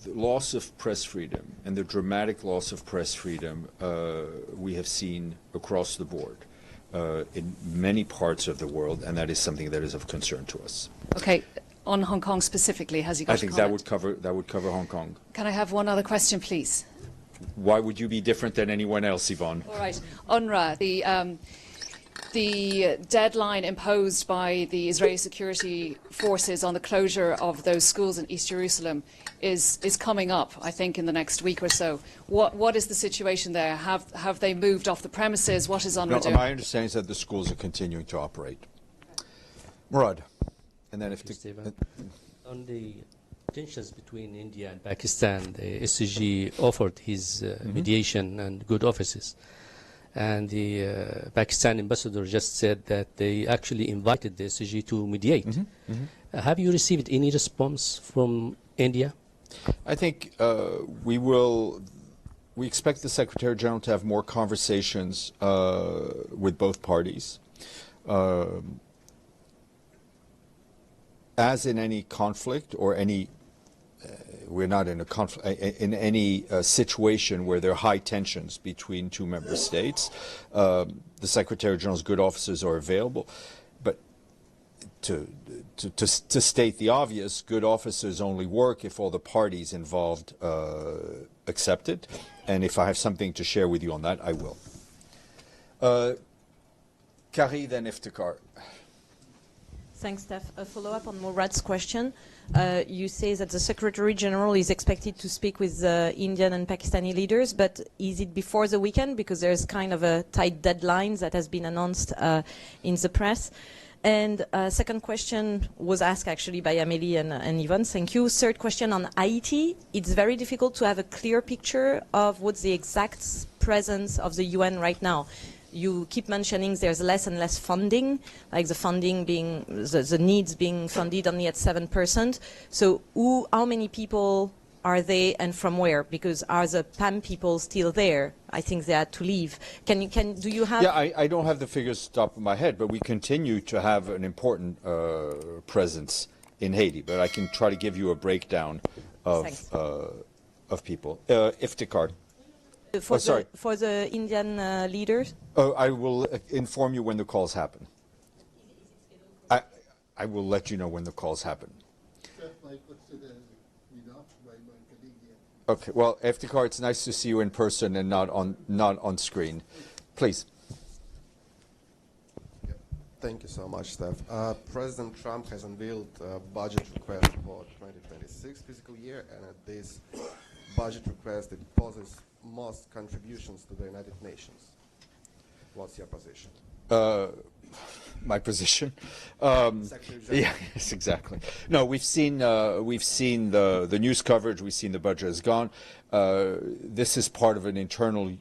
the loss of press freedom and the dramatic loss of press freedom we have seen across the board in many parts of the world, and that is something that is of concern to us. Okay. On Hong Kong specifically, has he got I think that would cover Hong Kong. Can I have one other question, please? Why would you be different than anyone else, Yvonne? All right. UNRWA, the deadline imposed by the Israeli security forces on the closure of those schools in East Jerusalem is coming up, I think, in the next week or so. What is the situation there? Have they moved off the premises? What is UNRWA doing? My understanding is that the schools are continuing to operate. Murad, and then if on the tensions between India and Pakistan, the SCG offered his mediation and good offices. And the Pakistan ambassador just said that they actually invited the SCG to mediate. Have you received any response from India? I think we expect the Secretary General to have more conversations with both parties. As in any conflict or any we're not in a conflict in any situation where there are high tensions between two member states. The Secretary General's good officers are available, but to state the obvious, good officers only work if all the parties involved accept it. And if I have something to share with you on that, I will. Kari, then Iftikhar. Thanks, Steph. A follow-up on Murad's question. You say that the Secretary General is expected to speak with Indian and Pakistani leaders, but is it before the weekend? Because there's kind of a tight deadline that has been announced in the press. And second question was asked actually by Amélie and Yvonne. Thank you. Third question on Haiti. It's very difficult to have a clear picture of what's the exact presence of the UN right now. You keep mentioning there's less and less funding, like the funding being, the needs being funded only at 7%. So how many people are they and from where? Because are the PAM people still there? I think they had to leave. Do you have? Yeah, I don't have the figures top of my head, but we continue to have an important presence in Haiti. But I can try to give you a breakdown of people. Iftikhar. For the Indian leaders? I will inform you when the calls happen. I will let you know when the calls happen. Okay. Well, Iftikhar, it's nice to see you in person and not on screen. Please. Thank you so much, Steph. President Trump has unveiled a budget request for 2026 fiscal year, and at this budget request, it poses most contributions to the United Nations. What's your position? My position? Yeah, yes, exactly. No, we've seen the news coverage. We've seen the budget has gone. This is part of an internal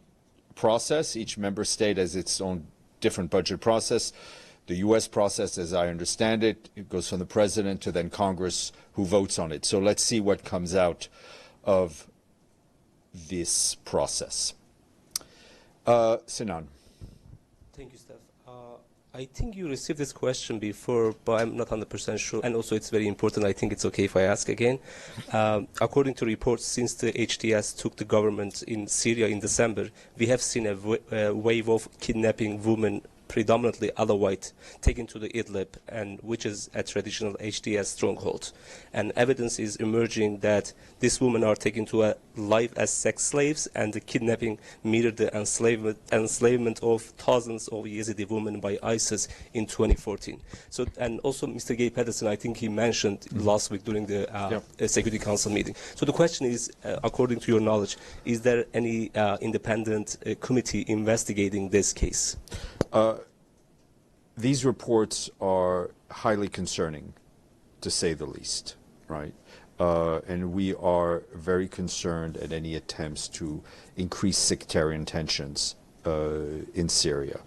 process. Each member state has its own different budget process. The U.S. process, as I understand it, it goes from the president to then Congress, who votes on it. So let's see what comes out of this process. Sinan. Thank you, Steph. I think you received this question before, but I'm not 100% sure. And also, it's very important. I think it's okay if I ask again. According to reports, since the HTS took the government in Syria in December, we have seen a wave of kidnapping women, predominantly Alawite, taken to the Idlib, and which is a traditional HTS stronghold. And evidence is emerging that these women are taken to life as sex slaves, and the kidnapping mirrored the enslavement of thousands of Yazidi women by ISIS in 2014. So, and also Mr. Gay Pedersen, I think he mentioned last week during the Security Council meeting. So the question is, according to your knowledge, is there any independent committee investigating this case? These reports are highly concerning, to say the least, right? And we are very concerned at any attempts to increase sectarian tensions in Syria.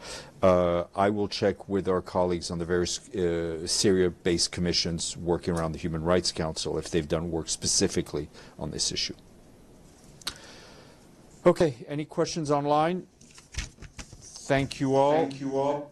I will check with our colleagues on the various Syria-based commissions working around the Human Rights Council if they've done work specifically on this issue. Okay, any questions online? Thank you all.